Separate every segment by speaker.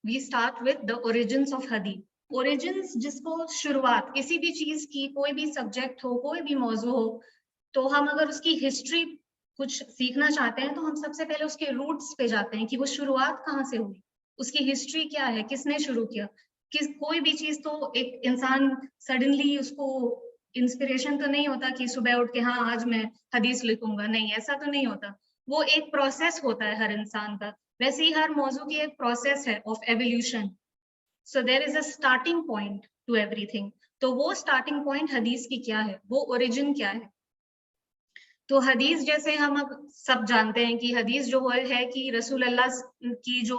Speaker 1: we start with the origins of hadith. Origins जिसको शुरुआत किसी भी चीज की, कोई भी सब्जेक्ट हो, कोई भी मौजू हो, तो हम अगर उसकी हिस्ट्री कुछ सीखना चाहते हैं तो हम सबसे पहले उसके रूट्स पे जाते हैं कि वो शुरुआत कहाँ से हुई, उसकी हिस्ट्री क्या है, किसने शुरू किया. कोई भी चीज तो एक इंसान सडनली उसको इंस्पिरेशन तो नहीं होता कि सुबह उठ के हाँ आज मैं हदीस लिखूंगा, नहीं, ऐसा तो नहीं होता. वो एक प्रोसेस होता है हर इंसान का. वैसे ही हर मौजू की एक प्रोसेस है of evolution. So there is a starting point to everything. तो वो स्टार्टिंग पॉइंट हदीस की क्या है, वो ओरिजिन क्या है. तो हदीस जैसे हम अब सब जानते हैं कि हदीस जो है कि रसूल अल्लाह की जो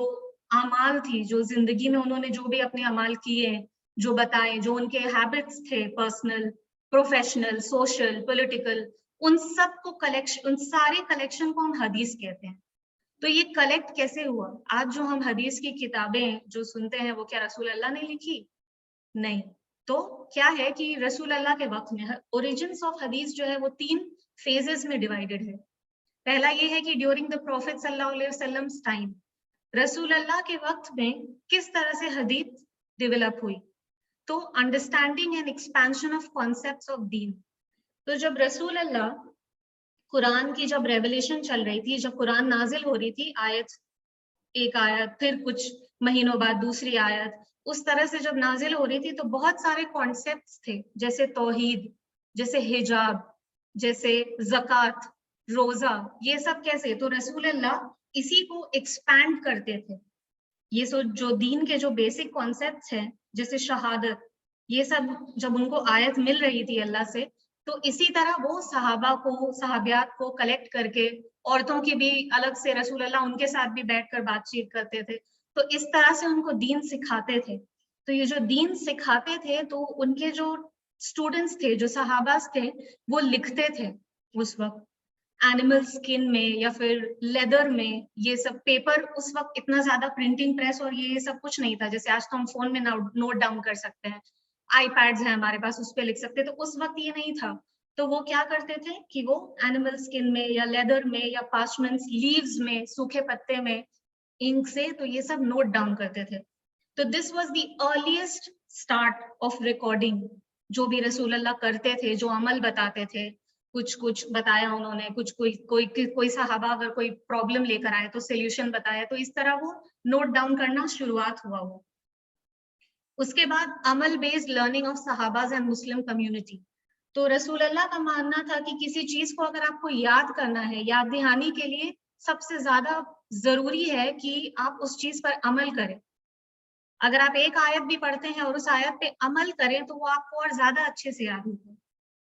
Speaker 1: अमाल थी, जो जिंदगी में उन्होंने जो भी अपने अमाल किए, जो बताए, जो उनके हैबिट्स थे, पर्सनल, प्रोफेशनल, सोशल, पॉलिटिकल, उन सब को कलेक्शन, उन सारे कलेक्शन को हम हदीस कहते हैं. तो ये कलेक्ट कैसे हुआ. आज जो हम हदीस की किताबें जो सुनते हैं वो क्या रसूल अल्लाह ने लिखी? नहीं. तो क्या है कि रसूल अल्लाह के वक्त में ओरिजिन्स ऑफ हदीस जो है वो 3 फेजेस में डिवाइडेड है. पहला ये है कि ड्यूरिंग द प्रॉफिट सल्लल्लाहु अलैहि वसल्लम टाइम, रसूल अल्लाह के वक्त में किस तरह से हदीस डेवलप हुई. तो understanding and expansion of concepts of दीन. तो जब रसूल अल्लाह कुरान की जब रेवलेशन चल रही थी, जब कुरान नाजिल हो रही थी, आयत एक आयत, फिर कुछ महीनों बाद दूसरी आयत, उस तरह से जब नाजिल हो रही थी तो बहुत सारे कॉन्सेप्ट्स थे, जैसे तौहीद, जैसे हिजाब, जैसे ज़कात, रोजा, ये सब कैसे. तो रसूल अल्लाह इसी को एक्सपैंड करते थे. ये जो दीन के जो बेसिक कॉन्सेप्ट्स हैं, जैसे शहादत, ये सब जब उनको आयत मिल रही थी अल्लाह से, तो इसी तरह वो सहाबा को, सहाबियात को कलेक्ट करके, औरतों की भी अलग से रसूल अल्लाह उनके साथ भी बैठकर बातचीत करते थे. तो इस तरह से उनको दीन सिखाते थे. तो ये जो दीन सिखाते थे, तो उनके जो स्टूडेंट्स थे, जो सहाबास थे, वो लिखते थे उस वक्त एनिमल स्किन में या फिर लेदर में. ये सब पेपर, उस वक्त इतना ज्यादा प्रिंटिंग प्रेस और ये सब कुछ नहीं था. जैसे आज तो हम फोन में नोट डाउन कर सकते हैं, आईपैड्स हैं हमारे पास, उस पर लिख सकते हैं. तो उस वक्त ये नहीं था. तो वो क्या करते थे कि वो एनिमल स्किन में या लेदर में या पार्चमेंट्स, लीव्स में, सूखे पत्ते में, इंक से, तो ये सब नोट डाउन करते थे. तो this was the earliest start of recording. जो भी रसूल अल्लाह करते थे, जो अमल बताते थे, कुछ कुछ बताया उन्होंने, कुछ कोई सहाबा अगर कोई प्रॉब्लम लेकर आए तो सोल्यूशन बताया. तो इस तरह वो नोट डाउन करना शुरुआत हुआ वो. उसके बाद अमल बेस्ड लर्निंग ऑफ सहाबाज एंड मुस्लिम कम्युनिटी. तो रसूल अल्लाह का मानना था कि किसी चीज को अगर आपको याद करना है, याद दहानी के लिए सबसे ज्यादा जरूरी है कि आप उस चीज पर अमल करें. अगर आप एक आयत भी पढ़ते हैं और उस आयत पे अमल करें तो वो आपको और ज्यादा अच्छे से याद होगा.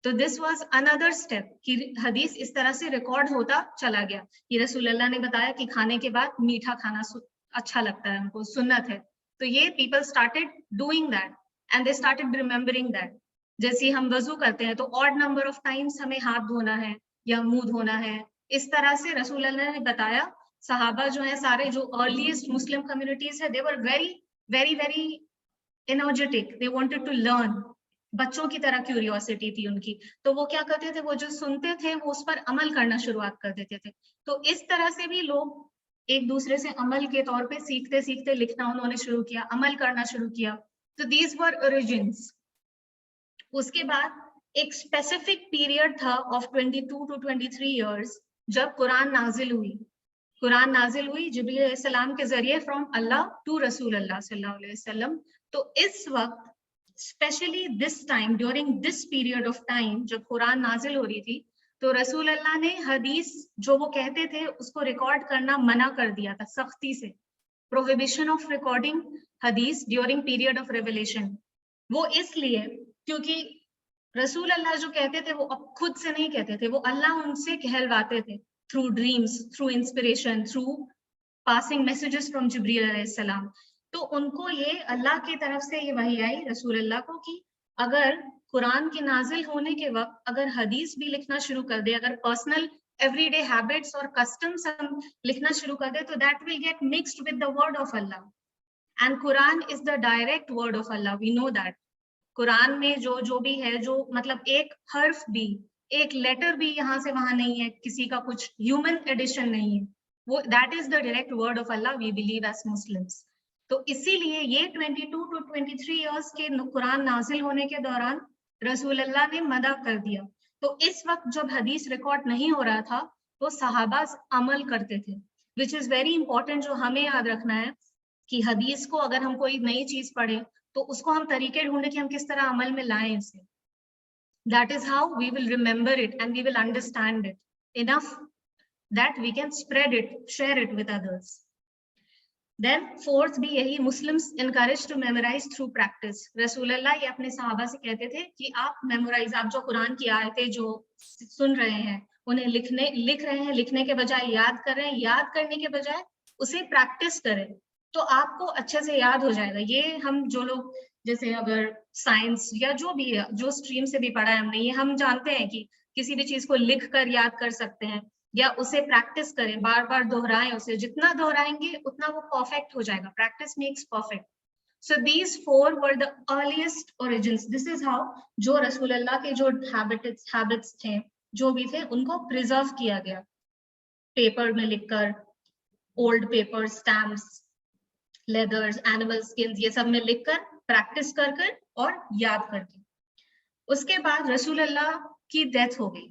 Speaker 1: तो दिस वाज अनदर स्टेप कि हदीस इस तरह से रिकॉर्ड होता चला गया. ये रसूल अल्लाह ने बताया कि खाने के बाद मीठा खाना अच्छा लगता है, उनको सुन्नत है. तो ये people started doing that and they started remembering that. जैसे हम वजू करते हैं तो ऑड नंबर ऑफ टाइम्स हमें हाथ धोना है या मुंह धोना है. इस तरह से रसूल अल्लाह ने बताया. सहाबा जो है सारे, जो अर्लीस्ट मुस्लिम कम्युनिटीज है, they were very very very energetic, they wanted to learn. बच्चों की तरह क्यूरियोसिटी थी उनकी. तो वो क्या करते थे, वो जो सुनते थे वो उस पर अमल करना शुरुआत कर देते थे. तो इस तरह से भी लोग एक दूसरे से अमल के तौर पे सीखते सीखते लिखना उन्होंने शुरू किया, अमल करना शुरू किया. तो दीज वर ओरिजिन्स. उसके बाद एक स्पेसिफिक पीरियड था ऑफ 22 to 23 इयर्स जब कुरान नाजिल हुई. कुरान नाजिल हुई जिब्रील अलैहिस्सलाम के जरिए फ्रॉम अल्लाह टू रसूल अल्लाह सल्लल्लाहु अलैहि वसल्लम. तो इस वक्त specially this time, during this period of time जब कुरान नाजिल हो रही थी, तो रसूल अल्लाह ने हदीस जो वो कहते थे उसको रिकॉर्ड करना मना कर दिया था सख्ती से. प्रोहिबिशन ऑफ रिकॉर्डिंग हदीस ड्यूरिंग पीरियड ऑफ रेवलेशन. वो इसलिए क्योंकि रसूल अल्लाह जो कहते थे वो अब खुद से नहीं कहते थे, वो अल्लाह उनसे कहलवाते थे through dreams, through inspiration, through passing messages from जिब्रील अलैहिस्सलाम. तो उनको ये अल्लाह की तरफ से ये वही आई रसूल अल्लाह को कि अगर कुरान के नाजिल होने के वक्त अगर हदीस भी लिखना शुरू कर दे, अगर पर्सनल एवरीडे हैबिट्स और कस्टम्स हम लिखना शुरू कर दे, तो that will get mixed with the word of Allah. And Quran is the direct word of Allah, we know that. Quran में जो भी है, जो मतलब एक हर्फ भी, एक लेटर भी यहाँ से वहां नहीं है, किसी का कुछ ह्यूमन एडिशन नहीं है. वो that is the direct word of Allah, we believe as Muslims. تو اسی لیے یہ 22 to 23 ایئرس کے قرآن نازل ہونے کے دوران رسول اللہ نے منع کر دیا. تو اس وقت جب حدیث ریکارڈ نہیں ہو رہا تھا تو صحابہ عمل کرتے تھے, وچ از ویری امپورٹنٹ, جو ہمیں یاد رکھنا ہے کہ حدیث کو اگر ہم کوئی نئی چیز پڑھیں تو اس کو ہم طریقے ڈھونڈیں کہ ہم کس طرح عمل میں لائیں اسے. That is how we will remember it and we will understand it enough that we can spread it, share it with others. Then fourth بھی یہی, Muslims encouraged to memorize through practice. رسول اللہ یہ اپنے صحابہ سے کہتے تھے کہ آپ میمورائز, آپ جو قرآن کی آیتیں جو سن رہے ہیں انہیں لکھ رہے ہیں, لکھنے کے بجائے یاد کر رہے ہیں, یاد کرنے کے بجائے اسے پریکٹس کریں تو آپ کو اچھے سے یاد ہو جائے گا. یہ ہم جو لوگ جیسے اگر سائنس یا جو بھی ہے, جو اسٹریم سے بھی پڑھا ہے ہم نے, یہ ہم جانتے ہیں کہ کسی بھی چیز کو لکھ کر یاد کر سکتے ہیں یا اسے پریکٹس کریں, بار بار دہرائیں اسے, جتنا دہرائیں گے اتنا وہ پرفیکٹ ہو جائے گا. Practice makes perfect. So these four were the earliest origins. This is how جو رسول اللہ کے جو habits تھے, جو بھی تھے, ان کو پریزرو کیا گیا پیپر میں لکھ کر, اولڈ پیپر, اسٹیمپس, لیدرز, اینیمل اسکنز, یہ سب میں لکھ کر, پریکٹس کر کر اور یاد کر کے. اس کے بعد رسول اللہ کی ڈیتھ ہو گئی.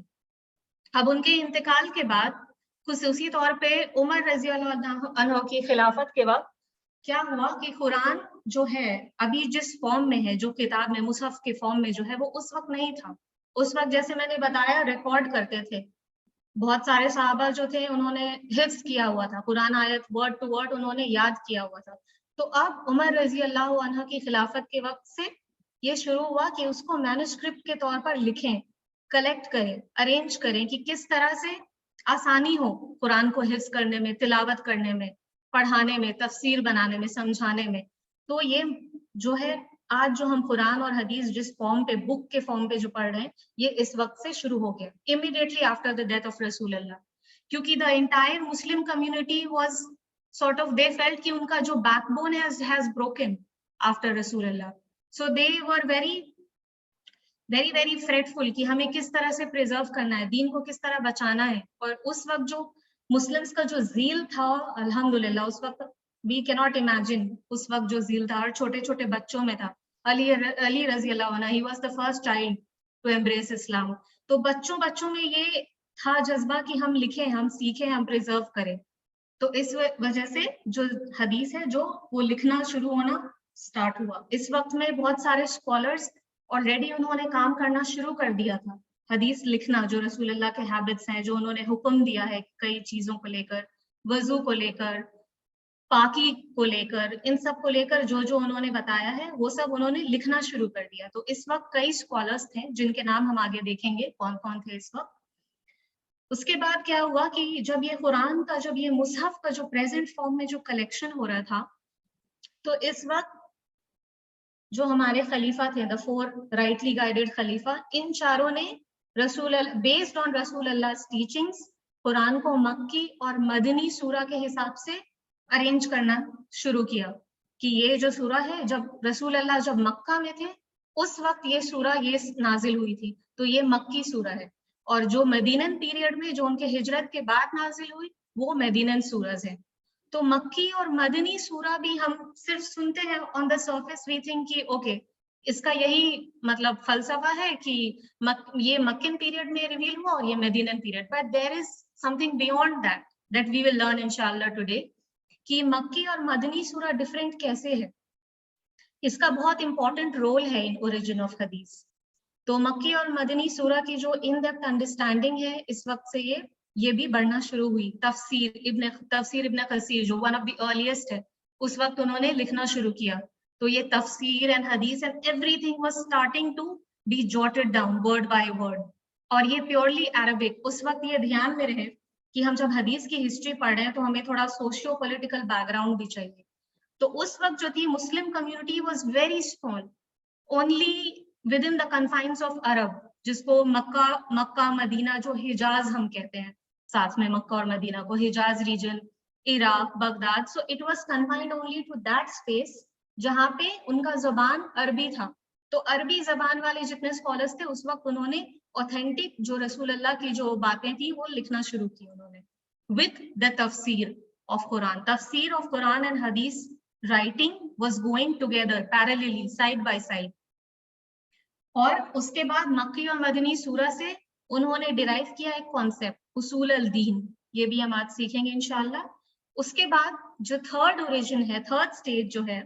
Speaker 1: اب ان کے انتقال کے بعد خصوصی طور پہ عمر رضی اللہ عنہ کی خلافت کے وقت کیا ہوا کہ قرآن جو ہے ابھی جس فارم میں ہے, جو کتاب میں مصحف کے فارم میں جو ہے, وہ اس وقت نہیں تھا. اس وقت جیسے میں نے بتایا ریکارڈ کرتے تھے, بہت سارے صحابہ جو تھے انہوں نے حفظ کیا ہوا تھا, قرآن آیت ورڈ ٹو ورڈ انہوں نے یاد کیا ہوا تھا. تو اب عمر رضی اللہ عنہ کی خلافت کے وقت سے یہ شروع ہوا کہ اس کو مینوسکرپٹ کے طور پر لکھیں, کلیکٹ کریں, ارینج کریں کہ کس طرح سے آسانی ہو قرآن کو حفظ کرنے میں, تلاوت کرنے میں, پڑھانے میں, تفسیر بنانے میں, سمجھانے میں. تو یہ جو ہے آج جو ہم قرآن اور حدیث جس فارم پہ, بک کے فارم پہ جو پڑھ رہے ہیں, یہ اس وقت سے شروع ہو گیا, immediately after the death of رسول اللہ. کیونکہ the entire Muslim community was sort of, they felt کہ ان کا جو back bone has broken after رسول اللہ. So they were very fretful کہ ہمیں کس طرح سے پریزرو کرنا ہے, دین کو کس طرح بچانا ہے. اور اس وقت جو مسلمس کا جو زیل تھا, الحمدللہ اس وقت we cannot imagine اس وقت جو زیل تھا, اور چھوٹے چھوٹے بچوں میں تھا. علی رضی اللہ عنہ, he was the first child to embrace اسلام. تو بچوں میں یہ تھا جذبہ کہ ہم لکھیں, ہم سیکھیں, ہم پریزرو کریں. تو اس وجہ سے جو حدیث ہے جو وہ لکھنا شروع ہونا اسٹارٹ ہوا. اس وقت میں بہت سارے اسکالرس آلریڈی انہوں نے کام کرنا شروع کر دیا تھا, حدیث لکھنا, جو رسول اللہ کے ہیبٹس ہیں, جو انہوں نے حکم دیا ہے کئی چیزوں کو لے کر, وضو کو لے کر, پاکی کو لے کر, ان سب کو لے کر جو انہوں نے بتایا ہے وہ سب انہوں نے لکھنا شروع کر دیا. تو اس وقت کئی اسکالرس تھے جن کے نام ہم آگے دیکھیں گے کون کون تھے اس وقت. اس کے بعد کیا ہوا کہ جب یہ قرآن کا, جب یہ مصحف کا جو پریزنٹ فارم میں جو کلیکشن ہو رہا تھا, تو اس وقت جو ہمارے خلیفہ تھے, the four rightly guided خلیفہ, ان چاروں نے based on رسول اللہ teachings قرآن کو مکی اور مدنی سورہ کے حساب سے ارینج کرنا شروع کیا. کہ یہ جو سورہ ہے, جب رسول اللہ جب مکہ میں تھے اس وقت یہ سورہ یہ نازل ہوئی تھی, تو یہ مکی سورہ ہے. اور جو مدینن پیریڈ میں, جو ان کے ہجرت کے بعد نازل ہوئی, وہ مدینن سورز ہیں. تو مکی اور مدنی سورہ بھی ہم صرف سنتے ہیں آن دا سرفیس, وی تھنک کہ اوکے اس کا یہی مطلب فلسفہ ہے کہ یہ مکن پیریڈ میں ریویل ہوا اور یہ مدینن period. But there is some thing beyond that we will learn انشاءاللہ ٹوڈے, کہ مکی اور مدنی سورہ ڈفرینٹ کیسے ہے. اس کا بہت امپورٹنٹ رول ہے ان اوریجن آف حدیث. تو مکی اور مدنی سورہ کی جو ان ڈیپتھ انڈرسٹینڈنگ ہے اس وقت سے یہ بھی بڑھنا شروع ہوئی. تفسیر ابن کثیر جو ون آف دی ارلیسٹ ہے, اس وقت انہوں نے لکھنا شروع کیا. تو یہ تفسیر اینڈ حدیث and everything was starting to be jotted down word by word. اور یہ پیورلی عربک. اس وقت یہ دھیان میں رہے کہ ہم جب حدیث کی ہسٹری پڑھ رہے ہیں تو ہمیں تھوڑا سوشیو پولیٹیکل بیک گراؤنڈ بھی چاہیے. تو اس وقت جو تھی Muslim community was very small, only within the confines of Arab, جس کو مکہ مدینہ, جو حجاز ہم کہتے ہیں, ساتھ میں مکہ اور مدینہ کو Hijaz region, Iraq, Baghdad. So it was confined only to that space جہاں پہ ان کا زبان عربی تھا. تو عربی زبان والے جتنے اسکالرس تھے اس وقت انہوں نے اوتھینٹک جو رسول اللہ کی جو باتیں تھیں وہ لکھنا شروع کی انہوں نے, with the تفسیر of قرآن. تفسیر of قرآن and حدیث writing was going together parallelly, side by side. और उसके बाद मक्की और मदनी सूरा से उन्होंने डिराइव किया एक कॉन्सेप्ट उसूल अल दीन, ये भी हम आज सीखेंगे इंशाल्लाह. उसके बाद जो थर्ड ओरिजिन है, थर्ड स्टेज जो है,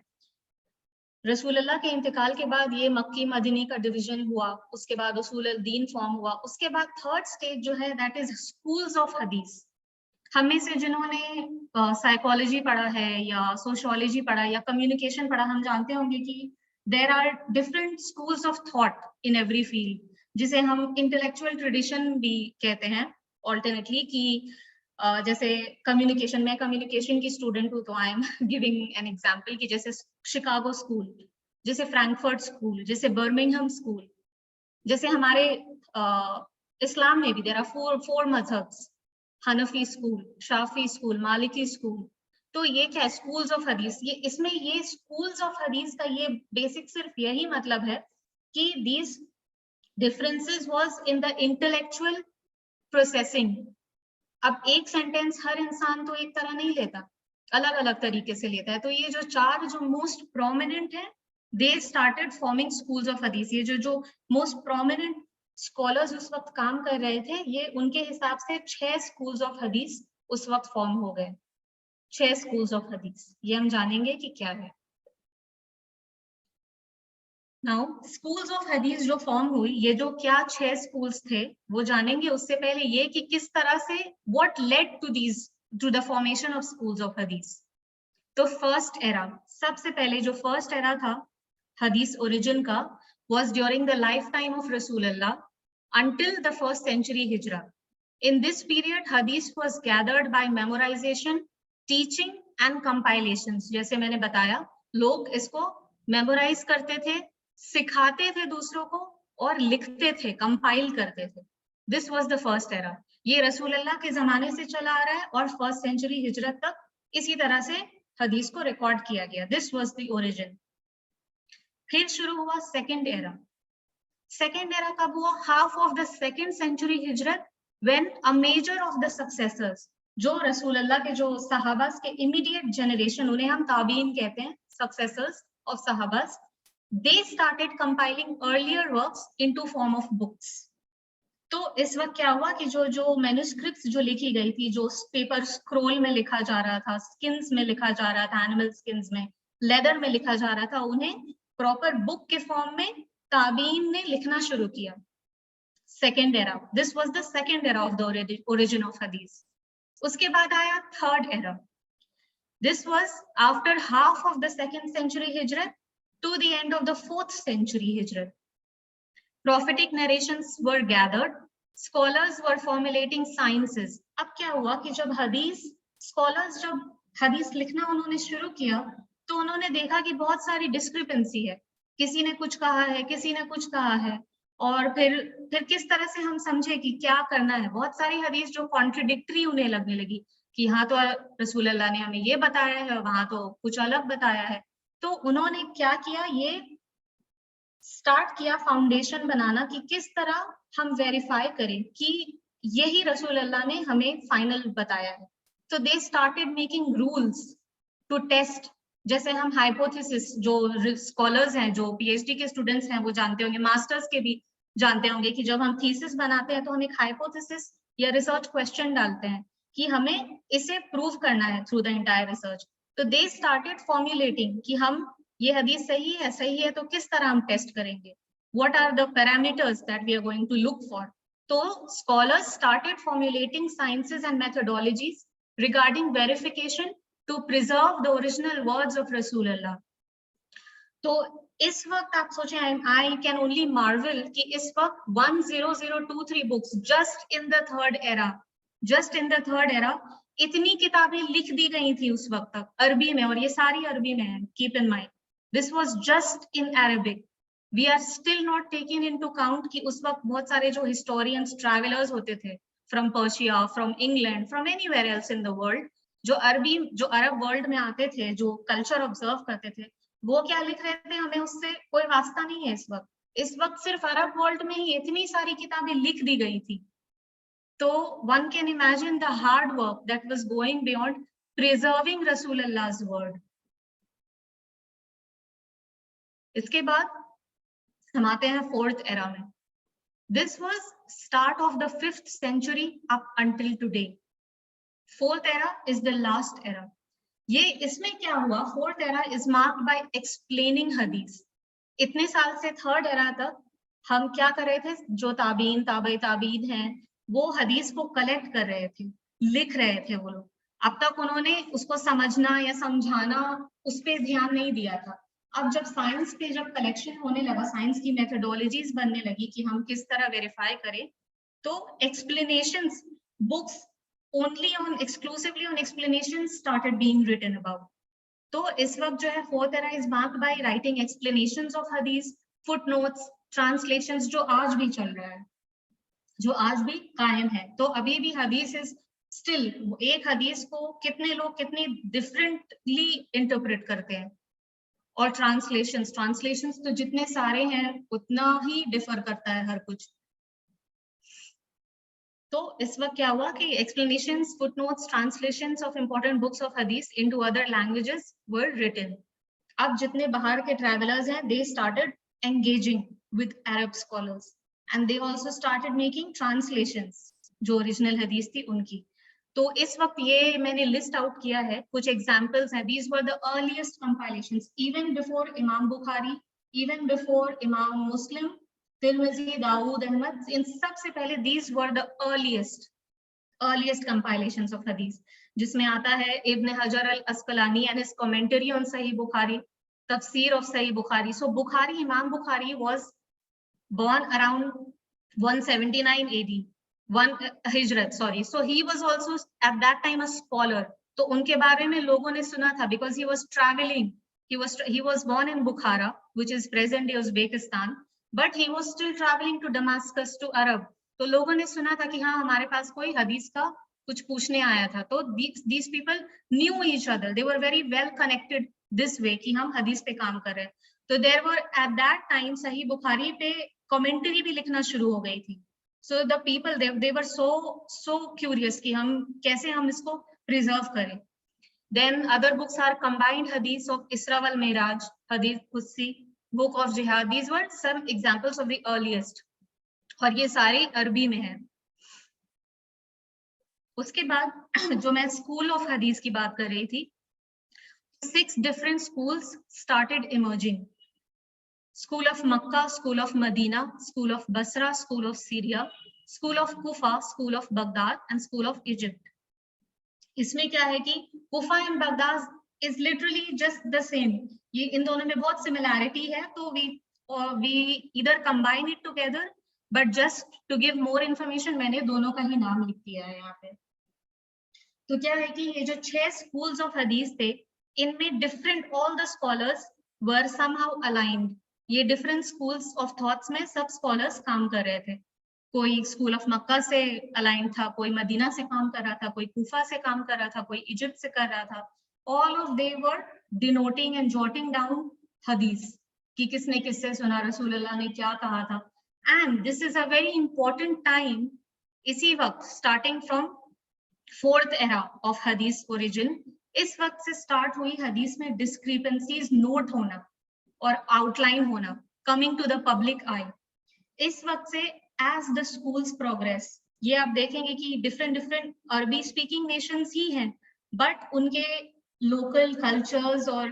Speaker 1: रसूलुल्लाह के इंतकाल के बाद ये मक्की मदनी का डिवीजन हुआ, उसके बाद उसूल अल दीन फॉर्म हुआ. उसके बाद थर्ड स्टेज जो है दैट इज स्कूल्स ऑफ हदीस. हम में से जिन्होंने साइकोलॉजी पढ़ा है या सोशियोलॉजी पढ़ा या कम्युनिकेशन पढ़ा, हम जानते होंगे कि there are different schools of thought in every field, जिसे हम इंटेलेक्चुअल ट्रेडिशन भी कहते हैं ऑल्टरनेटली. कि जैसे कम्युनिकेशन, मैं कम्युनिकेशन की स्टूडेंट हूँ तो I am giving an example कि जैसे शिकागो स्कूल, जैसे फ्रैंकफर्ट स्कूल, जैसे बर्मिंघम स्कूल, जैसे हमारे इस्लाम में भी देयर आर फोर मजहब्स, हनफी स्कूल, शाफी स्कूल, मालिकी स्कूल. तो ये क्या है, स्कूल्स ऑफ हदीस. ये इसमें ये स्कूल्स ऑफ हदीस का ये बेसिक सिर्फ यही मतलब है कि these differences was in the intellectual processing. अब एक सेंटेंस हर इंसान तो एक तरह नहीं लेता, अलग अलग तरीके से लेता है. तो ये जो चार जो मोस्ट प्रोमिनेंट है, they started forming schools of हदीस. ये जो मोस्ट प्रोमिनेंट स्कॉलर्स उस वक्त काम कर रहे थे, ये उनके हिसाब से 6 स्कूल्स ऑफ हदीस उस वक्त फॉर्म हो गए. 6 स्कूल्स ऑफ हदीस, ये हम जानेंगे कि क्या है. नाउ स्कूल्स ऑफ हदीस जो फॉर्म हुई, ये जो क्या 6 स्कूल्स थे वो जानेंगे. उससे पहले ये कि किस तरह से what led to the formation of schools of हदीस. तो फर्स्ट एरा, सबसे पहले जो फर्स्ट एरा था हदीस ओरिजिन का, was during the lifetime of Rasulullah until the 1st century Hijrah. In this period, Hadith was gathered by memorization, teaching and compilations. जैसे मैंने बताया, लोग इसको memorize करते थे, सिखाते थे दूसरों को और लिखते थे, compile करते थे. This was the first era. ये रसूलुल्लाह के जमाने से चला आ रहा है और 1st century हिजरत तक इसी तरह से हदीस को रिकॉर्ड किया गया. This was the origin. फिर शुरू हुआ सेकेंड एरा. सेकेंड एरा कब हुआ? Half of the second century हिजरत, when a major of the successors, जो रसूलुल्लाह के जो सहाबास के इमीडिएट जनरेशन, उन्हें हम ताबीन कहते हैं, सक्सेसर्स ऑफ सहाबास, they started compiling earlier works into form of books. तो इस वक्त क्या हुआ कि जो मैन्युस्क्रिप्ट्स जो लिखी गई थी, जो पेपर स्क्रोल में लिखा जा रहा था, स्किन्स में लिखा जा रहा था, एनिमल स्किन्स में, लेदर में लिखा जा रहा था, उन्हें प्रॉपर बुक के फॉर्म में ताबीन ने लिखना शुरू किया. Second era, this was the second era of the origin of हदीस. उसके बाद आया third era. This was after half of the second century हिजरत to the end of the 4th century हिजरत. Prophetic narrations were gathered, scholars were formulating sciences. अब क्या हुआ कि जब हदीस स्कॉलर्स जब हदीस लिखना उन्होंने शुरू किया, तो उन्होंने देखा कि बहुत सारी डिस्क्रिपेंसी है, किसी ने कुछ कहा है, किसी ने कुछ कहा है, और फिर किस तरह से हम समझे कि क्या करना है. बहुत सारी हदीस जो कॉन्ट्रडिक्टरी उन्हें लगने लगी कि यहाँ तो रसूलुल्लाह ने हमें ये बताया है, वहां तो कुछ अलग बताया है. तो उन्होंने क्या किया, ये स्टार्ट किया फाउंडेशन बनाना कि किस तरह हम वेरीफाई करें कि यही रसूलुल्लाह ने हमें फाइनल बताया है. तो they started making rules to test. जैसे हम हाइपोथेसिस, जो स्कॉलर्स हैं, जो पीएचडी के स्टूडेंट्स हैं, वो जानते होंगे, मास्टर्स के भी जानते होंगे कि जब हम थीसिस बनाते हैं तो हम एक हाइपोथेसिस या रिसर्च क्वेश्चन डालते हैं कि हमें इसे प्रूव करना है थ्रू द एंटायर रिसर्च. तो दे स्टार्टेड फॉर्मुलेटिंग कि हम ये हदीस सही है तो किस तरह हम टेस्ट करेंगे, what are the parameters that we are going to look for. तो scholars started formulating sciences and methodologies regarding verification to preserve the original words of Rasulullah. तो इस वक्त आप सोचें, I can only marvel कि इस वक्त 10023 books just in the third era, इतनी किताबें लिख दी गई थी उस वक्त तक अरबी में, और ये सारी अरबी में है. Keep in mind, this was just in Arabic. We are still not taking into count कि उस वक्त बहुत सारे जो historians, travelers होते थे from Persia, from England, from anywhere else in the world, जो अरब वर्ल्ड में आते थे, जो कल्चर ऑब्जर्व करते थे, वो क्या लिख रहे थे हमें उससे कोई वास्ता नहीं है. इस वक्त सिर्फ अरब वर्ल्ड में ही इतनी सारी किताबें लिख दी गई थी. तो one can imagine the hard work that was going beyond preserving Rasulullah's word. इसके बाद हम आते हैं 4th era में. This was start of the 5th century up until today. 4th era is the last era. ये इसमें क्या हुआ, 4th era is marked by explaining hadith. इतने साल से 3rd era तक हम क्या कर रहे थे, जो ताबीन ताबई ताबीन हैं वो हदीस को कलेक्ट कर रहे थे, लिख रहे थे वो लोग. अब तक उन्होंने उसको समझना या समझाना उस पर ध्यान नहीं दिया था. अब जब साइंस पे जब कलेक्शन होने लगा, साइंस की मेथोडोलॉजीज बनने लगी कि हम किस तरह वेरीफाई करें, तो explanations, books only on exclusively on explanations started being written about. तो इस वक्त जो है 4th era is marked by writing explanations of hadith, footnotes, translations, जो आज भी चल रहा है, जो आज भी कायम है. तो अभी भी हदीस इज स्टिल, एक हदीस को कितने लोग कितनी डिफरेंटली इंटरप्रेट करते हैं. और ट्रांसलेशंस तो जितने सारे हैं उतना ही डिफर करता है हर कुछ. तो इस वक्त क्या हुआ कि explanations, footnotes, translations of important books of hadith into other languages were written. अब जितने बाहर के travelers हैं, they started engaging with Arab scholars and they also started making translations जो original hadith थी उनकी. तो इस वक्त ये मैंने list out किया है, कुछ examples हैं. These were the earliest compilations, even before Imam Bukhari, even before Imam Muslim, Tirmizi, Dawood, Ahmad, in सबसे पहले these were the earliest compilations of hadith, जिसमें आता है Ibn Hajar al-Asqalani and his commentary on Sahih Bukhari, tafsir of Sahih Bukhari. So Bukhari, Imam Bukhari was born around 179 AD, Hijrat, sorry. So he was also at that time a scholar. तो उनके बारे में लोगों ने सुना था because he was traveling. He was born in Bukhara, which is present day Uzbekistan. But he was still traveling to Damascus, to Arab. तो लोगों ने सुना था कि हाँ हमारे पास कोई हदीस का कुछ पूछने आया था. तो these people knew each other. They were very well connected this way कि हम हदीस पे काम कर रहे हैं. तो there were at that time सही बुखारी पे commentary भी लिखना शुरू हो गई थी. So the people they were so curious कि हम कैसे हम इसको preserve करें. Then other books are combined hadith of Isra wal Miraj, Hadith Qudsi, Book of Jihad. These were some examples of the earliest. और ये सारे अरबी में हैं. उसके बाद जो मैं स्कूल ऑफ हदीस की बात कर रही थी, 6 different schools started emerging. School of Makkah, School of Medina, School of Basra, School of Syria, School of Kufa, School of Baghdad and School of Egypt. इसमें क्या है कि Kufa and Baghdad is literally just the same. ये इन दोनों में बहुत similarity है, तो we either combine it together, but just to give more information मैंने दोनों का ही नाम लिख दिया है यहाँ पे. तो क्या है कि ये जो 6 schools of hadith थे, इनमें different all the scholars were somehow aligned. ये different schools of thoughts में सब scholars काम कर रहे थे. कोई स्कूल ऑफ मक्का से अलाइन था, कोई मदीना से काम कर रहा था, कोई कूफा से काम कर रहा था, कोई इजिप्ट से कर रहा था. All of they were denoting and jotting down हदीस कि किसने किससे सुना, रसूल अल्लाह ने क्या कहा था. And this is a very important time. इसी वक्त starting from 4th era of हदीस ओरिजिन, इस वक्त से स्टार्ट हुई हदीस में डिस्क्रिपेंसीज नोट होना और आउटलाइन होना, कमिंग टू द पब्लिक आई. इस वक्त से as the schools progress, ये आप देखेंगे कि different अरबी speaking nations ही हैं, but उनके local cultures और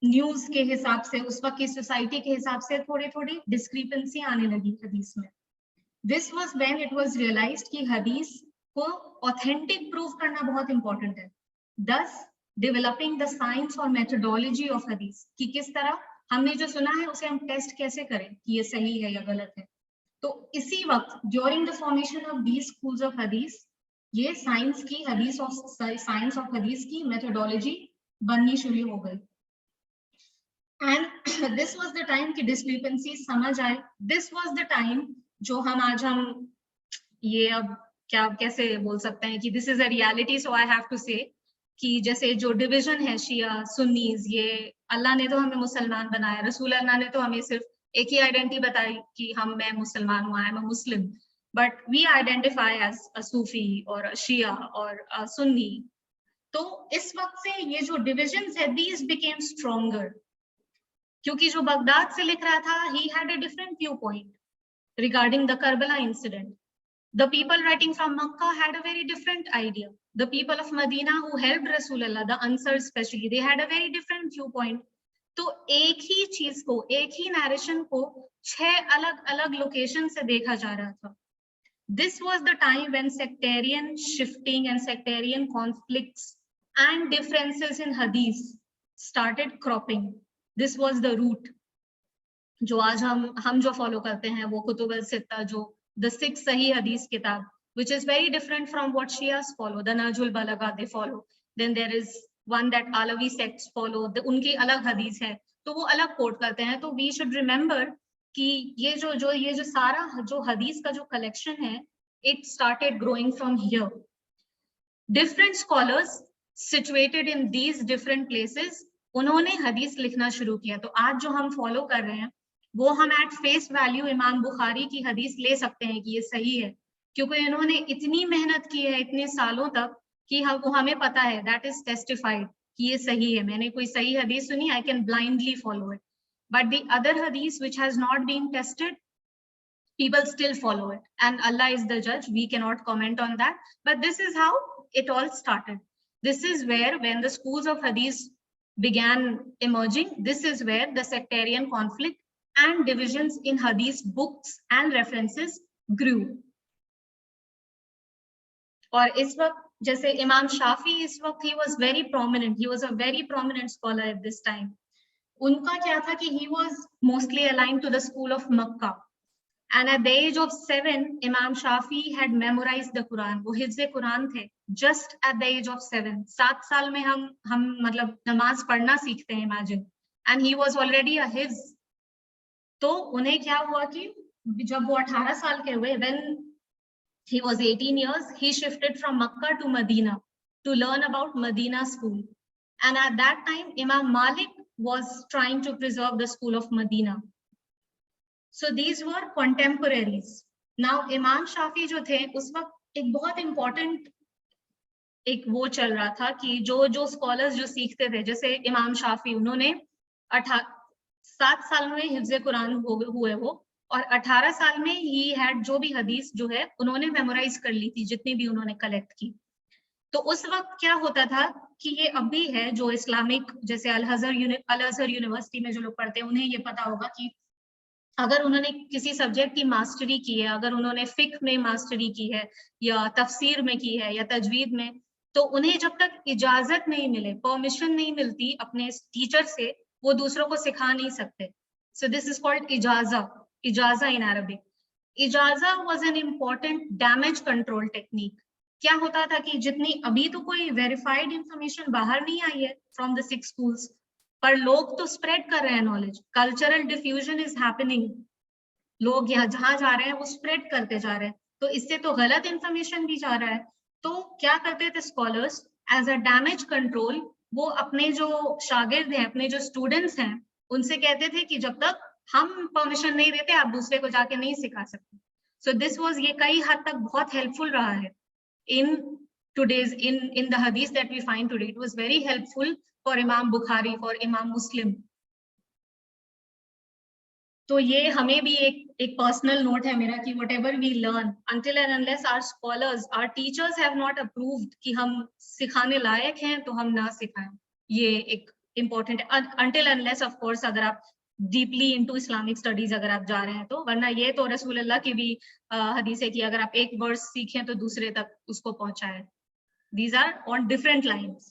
Speaker 1: news के हिसाब से, उस वक्त की society के हिसाब से थोड़ी discrepancy आने लगी हदीस में. This was when it was realized कि हदीस को authentic proof करना बहुत important है. Thus developing the science or methodology of हदीस, कि किस तरह हमने जो सुना है उसे हम टेस्ट कैसे करें कि ये सही है या गलत है. तो इसी वक्त during the formation of these schools of हदीस, ये साइंस ऑफ हदीस की मेथोडोलॉजी बननी शुरू हो गई. And this was the time कि डिस्क्रिपेंसी समझ आए. दिस वाज द टाइम जो हम ये अब क्या कैसे बोल सकते हैं कि this is a reality. So I have to say कि जैसे जो डिवीजन है शिया सुन्नीज, ये अल्लाह ने तो हमें मुसलमान बनाया, रसूल अल्लाह ने तो हमें सिर्फ एक ही आइडेंटिटी बताई कि मैं मुसलमान हूँ, I am a Muslim, but we identify as a Sufi or a शिया और अ सुन्नी. तो इस वक्त से ये जो डिविजन्स है, दीज बिकेम स्ट्रॉन्गर. क्योंकि जो बगदाद से लिख रहा था, he had a different viewpoint regarding the Karbala incident. The people writing from Makkah had a very different idea. The people of Medina who helped Rasulullah, the Ansars especially, they had a very different viewpoint. तो एक ही चीज को, एक ही narration को 6 अलग अलग location से देखा जा रहा था. This was the time when sectarian shifting and sectarian conflicts and differences in hadith started cropping. This was the root. जो आज हम जो फॉलो करते हैं वो कुतुब सित्ता, जो the 6 सही हदीस किताब, which is very different from what Shias follow. The Najul Balagha they follow. Then there is one that Alawi sects follow. उनकी अलग हदीस है, तो वो अलग कोट करते हैं. तो we should remember कि ये जो सारा जो हदीस का जो कलेक्शन है, it started growing from here. Different scholars situated in these different places, उन्होंने हदीस लिखना शुरू किया. तो आज जो हम फॉलो कर रहे हैं वो हम एट फेस वैल्यू इमाम बुखारी की हदीस ले सकते हैं कि ये सही है, क्योंकि इन्होंने इतनी मेहनत की है इतने सालों तक कि वो हमें पता है, दैट इज टेस्टिफाइड कि ये सही है. मैंने कोई सही हदीस सुनी, I can blindly follow it. But the other हदीस which has not been tested, people still follow it, and Allah is the judge. We cannot comment on that, but this is how it all started. This is where, when the schools of hadith began emerging, this is where the sectarian conflict and divisions in hadith books and references grew. और इस वक्त जैसे इमाम शाफी, इस वक्त he was very prominent, he was a very prominent scholar at this time. उनका क्या था कि he was mostly aligned to the school of Makkah. And at the age of 7, Imam Shafi had memorized the Quran. वो हिफ्ज़े कुरान थे, just at the age of 7. 7 साल में हम मतलब नमाज पढ़ना सीखते हैं, imagine. And he was already a हिफ्ज़. तो उन्हें क्या हुआ कि जब वो 18 साल के हुए, when he was 18 years, he shifted from Makkah to Medina to learn about Medina school. And at that time, Imam Malik was trying to preserve the school of Medina. So these were contemporaries. Now Imam Shafi जो थे, उस वक्त एक बहुत important एक वो चल रहा था कि जो scholars जो सीखते थे, जैसे इमाम शाफी, उन्होंने 7 साल में हिफ्ज़े कुरान हुए वो, और 18 साल में ही हैड जो भी हदीस जो है उन्होंने मेमोराइज कर ली थी, जितनी भी उन्होंने कलेक्ट की. तो उस वक्त क्या होता था कि ये अभी है जो इस्लामिक, जैसे अल अज़हर यूनिवर्सिटी में जो लोग पढ़ते हैं उन्हें ये पता होगा कि अगर उन्होंने किसी सब्जेक्ट की मास्टरी की है, अगर उन्होंने फिक्ह में मास्टरी की है या तफसीर में की है या तजवीद में, तो उन्हें जब तक इजाजत नहीं मिले, परमिशन नहीं मिलती अपने टीचर से, वो दूसरों को सिखा नहीं सकते. सो दिस इज कॉल्ड इजाजा इन अरबिक. इजाजा was an important damage control technique. क्या होता था कि जितनी, अभी तो कोई वेरीफाइड इंफॉर्मेशन बाहर नहीं आई है फ्रॉम द 6 schools, पर लोग तो स्प्रेड कर रहे हैं knowledge. Cultural diffusion is happening. लोग यहाँ जहां जा रहे हैं वो स्प्रेड करते जा रहे हैं, तो इससे तो गलत इंफॉर्मेशन भी जा रहा है. तो क्या करते थे scholars as a damage control, वो अपने जो शागिर्द हैं, अपने जो स्टूडेंट्स हैं, उनसे कहते थे कि जब तक हम परमिशन नहीं देते आप दूसरे को जाके नहीं सिखा सकते. सो दिस वाज, ये कई हद तक बहुत हेल्पफुल रहा है in today's in the hadith that we find today. It was very helpful for Imam Bukhari, for Imam Muslim. तो ये हमें भी एक पर्सनल नोट है मेरा कि whatever we learn, until and unless our scholars, our teachers have not approved कि हम सिखाने लायक हैं, तो हम ना सिखाएं. ये एक important है. Until unless of course अगर आप डीपली इनटू इस्लामिक स्टडीज अगर आप जा रहे हैं तो, वरना ये तो रसूल अल्लाह की भी हदीस है कि अगर आप एक वर्ड सीखें तो दूसरे तक उसको पहुंचाएं. These are on different lines.